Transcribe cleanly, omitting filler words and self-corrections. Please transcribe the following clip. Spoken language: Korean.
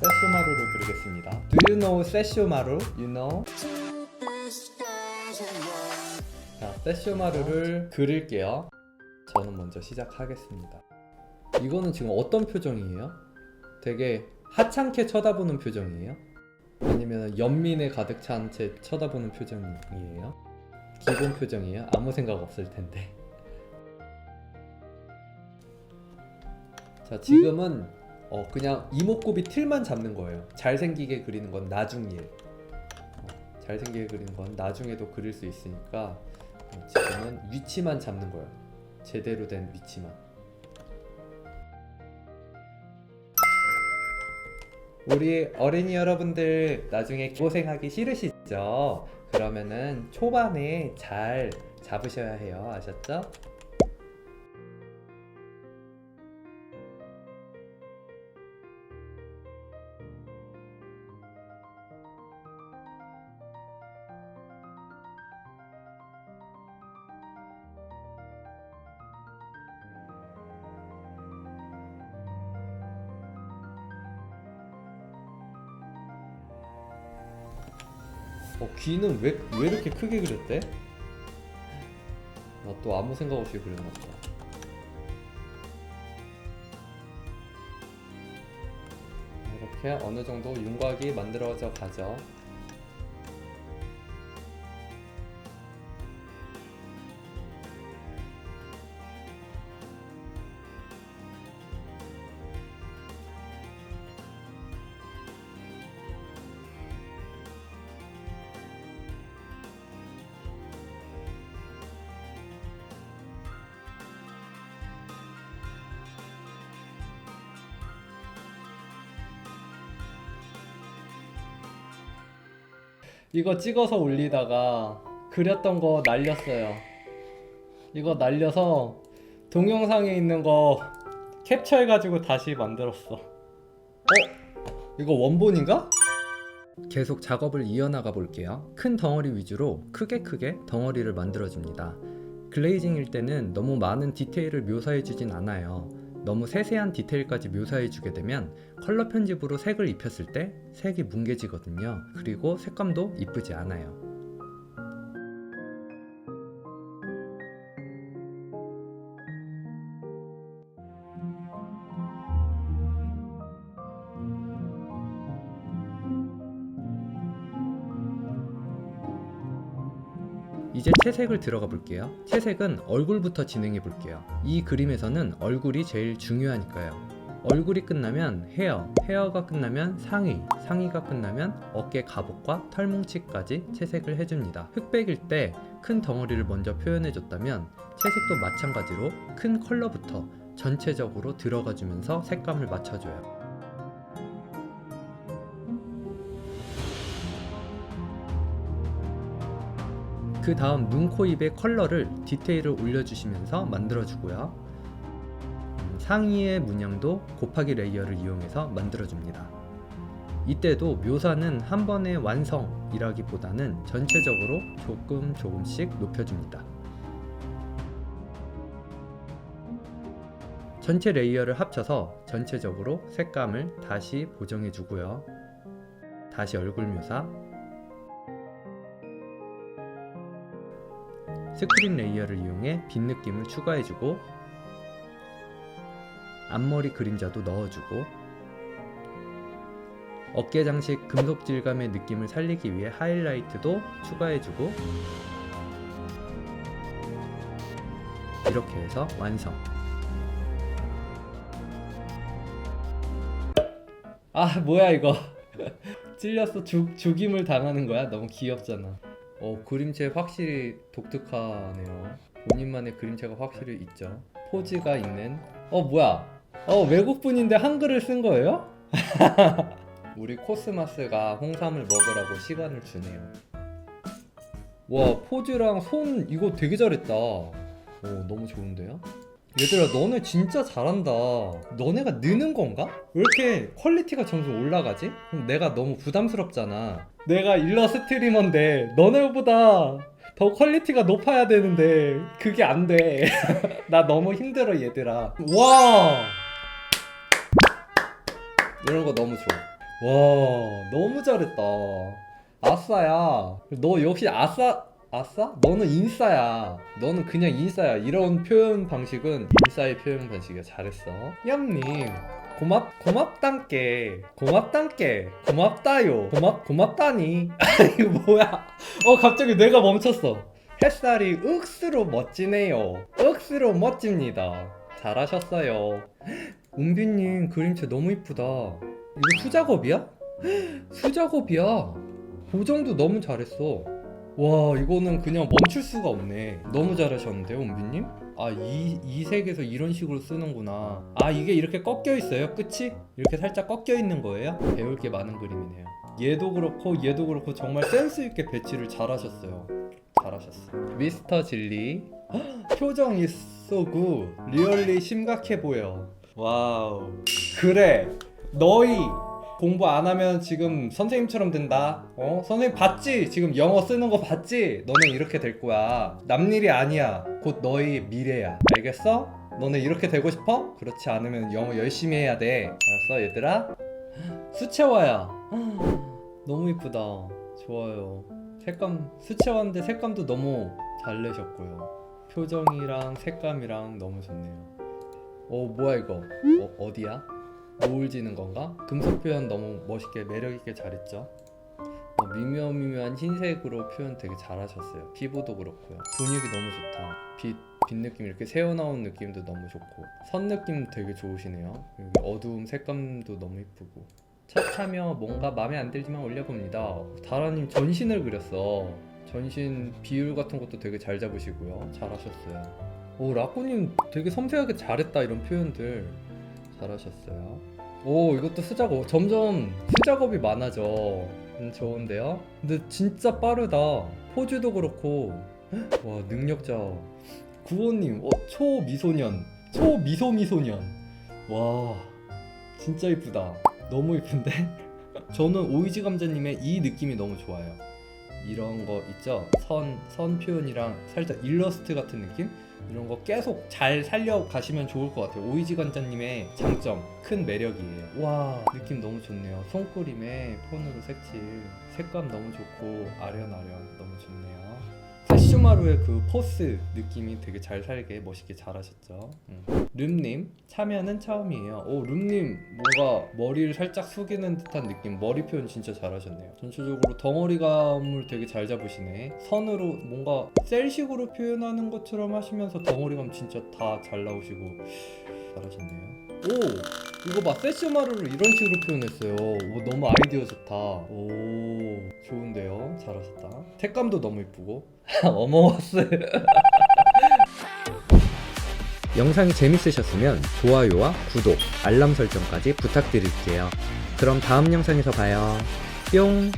세쇼마루를 그리겠습니다. Do you know 세쇼마루? You know? 자, 세쇼마루를 그릴게요. 저는 먼저 시작하겠습니다. 이거는 지금 어떤 표정이에요? 되게 하찮게 쳐다보는 표정이에요? 아니면 연민에 가득 찬 채 쳐다보는 표정이에요? 기본 표정이에요? 아무 생각 없을 텐데. 자, 지금은 그냥 이목구비 틀만 잡는 거예요. 잘생기게 그리는 건 나중 일. 잘생기게 그리는 건 나중에도 그릴 수 있으니까 지금은 위치만 잡는 거예요. 제대로 된 위치만. 우리 어린이 여러분들 나중에 고생하기 싫으시죠? 그러면은 초반에 잘 잡으셔야 해요. 아셨죠? 귀는 왜 이렇게 크게 그렸대? 나 또 아무 생각 없이 그렸나 보다. 이렇게 어느 정도 윤곽이 만들어져 가죠. 이거 찍어서 올리다가 그렸던 거 날렸어요. 이거 날려서 동영상에 있는 거 캡처해가지고 다시 만들었어. 이거 원본인가? 계속 작업을 이어나가 볼게요. 큰 덩어리 위주로 크게 덩어리를 만들어줍니다. 글레이징일 때는 너무 많은 디테일을 묘사해주진 않아요. 너무 세세한 디테일까지 묘사해주게 되면 컬러 편집으로 색을 입혔을 때 색이 뭉개지거든요. 그리고 색감도 이쁘지 않아요. 이제 채색을 들어가 볼게요. 채색은 얼굴부터 진행해 볼게요. 이 그림에서는 얼굴이 제일 중요하니까요. 얼굴이 끝나면 헤어가 끝나면 상의가 끝나면 어깨 갑옷과 털뭉치까지 채색을 해줍니다. 흑백일 때 큰 덩어리를 먼저 표현해줬다면 채색도 마찬가지로 큰 컬러부터 전체적으로 들어가주면서 색감을 맞춰줘요. 그 다음 눈, 코, 입의 컬러를 디테일을 올려주시면서 만들어주고요. 상의의 문양도 곱하기 레이어를 이용해서 만들어줍니다. 이때도 묘사는 한 번의 완성이라기보다는 전체적으로 조금씩 높여줍니다. 전체 레이어를 합쳐서 전체적으로 색감을 다시 보정해주고요. 다시 얼굴 묘사, 스크린 레이어를 이용해 빛 느낌을 추가해주고 앞머리 그림자도 넣어주고 어깨 장식 금속 질감의 느낌을 살리기 위해 하이라이트도 추가해주고 이렇게 해서 완성. 뭐야 이거. 찔렸어. 죽임을 당하는 거야? 너무 귀엽잖아. 그림체 확실히 독특하네요. 본인만의 그림체가 확실히 있죠. 포즈가 있는. 뭐야? 외국분인데 한글을 쓴 거예요? 우리 코스마스가 홍삼을 먹으라고 시간을 주네요. 와, 포즈랑 손 이거 되게 잘했다. 너무 좋은데요? 얘들아, 너네 진짜 잘한다. 너네가 느는 건가? 왜 이렇게 퀄리티가 점점 올라가지? 내가 너무 부담스럽잖아. 내가 일러 스트리머인데 너네보다 더 퀄리티가 높아야 되는데 그게 안 돼. 나 너무 힘들어 얘들아. 와! 이런 거 너무 좋아. 와, 너무 잘했다. 아싸야. 너 역시 아싸? 너는 인싸야. 너는 그냥 인싸야. 이런 표현 방식은 인싸의 표현 방식이야. 잘했어. 얌님. 고맙단께. 고맙다요. 고맙다니. 이거 뭐야? 갑자기 내가 멈췄어. 햇살이 억수로 멋지네요. 억수로 멋집니다. 잘하셨어요. 은비님 그림체 너무 이쁘다. 이거 수작업이야? 수작업이야. 보정도 너무 잘했어. 와, 이거는 그냥 멈출 수가 없네. 너무 잘하셨는데요, 은비님? 아, 이 색에서 이런 식으로 쓰는구나. 아, 이게 이렇게 꺾여 있어요? 끝이? 이렇게 살짝 꺾여 있는 거예요? 배울 게 많은 그림이네요. 얘도 그렇고 정말 센스 있게 배치를 잘하셨어요. 잘하셨어요. 미스터 진리. 표정이 so good. 리얼리 심각해 보여. 와우. 그래. 너희 공부 안 하면 지금 선생님처럼 된다. 선생님 봤지? 지금 영어 쓰는 거 봤지? 너네 이렇게 될 거야. 남일이 아니야. 곧 너희 미래야. 알겠어? 너네 이렇게 되고 싶어? 그렇지 않으면 영어 열심히 해야 돼. 알았어, 얘들아? 수채화야. 너무 이쁘다. 좋아요. 색감 수채화인데 색감도 너무 잘 내셨고요. 표정이랑 색감이랑 너무 좋네요. 뭐야 이거? 어디야? 노을 지는 건가? 금속 표현 너무 멋있게 매력있게 잘했죠. 미묘한 흰색으로 표현 되게 잘하셨어요. 피부도 그렇고요. 분위기 너무 좋다. 빛 느낌 이렇게 새어나온 느낌도 너무 좋고 선 느낌 되게 좋으시네요. 그리고 어두움 색감도 너무 이쁘고 첫 참여 뭔가 마음에 안 들지만 올려봅니다. 다라님 전신을 그렸어. 전신 비율 같은 것도 되게 잘 잡으시고요. 잘하셨어요. 라꾸님 되게 섬세하게 잘했다. 이런 표현들 잘하셨어요. 이것도 수작업. 점점 수작업이 많아져. 좋은데요? 근데 진짜 빠르다. 포즈도 그렇고. 와, 능력자. 구호님, 초미소미소년. 와, 진짜 이쁘다. 너무 이쁜데? 저는 오이지 감자님의 이 느낌이 너무 좋아요. 이런 거 있죠? 선 표현이랑 살짝 일러스트 같은 느낌? 이런 거 계속 잘 살려가시면 좋을 것 같아요. 오이지 감자님의 장점, 큰 매력이에요. 와, 느낌 너무 좋네요. 손그림에 폰으로 색칠, 색감 너무 좋고 아련아련 너무 좋네요. 세슈마루의 그 포스 느낌이 되게 잘 살게 멋있게 잘하셨죠. 룸님 참여는 처음이에요. 룸님 뭔가 머리를 살짝 숙이는 듯한 느낌, 머리 표현 진짜 잘하셨네요. 전체적으로 덩어리감을 되게 잘 잡으시네. 선으로 뭔가 셀식으로 표현하는 것처럼 하시면서 덩어리감 진짜 다 잘 나오시고 잘하셨네요. 이거 봐, 세슈마루를 이런 식으로 표현했어요. 너무 아이디어 좋다. 좋은데요. 잘하셨다. 색감도 너무 이쁘고. 어머워스. 영상이 재밌으셨으면 좋아요와 구독, 알람 설정까지 부탁드릴게요. 그럼 다음 영상에서 봐요. 뿅.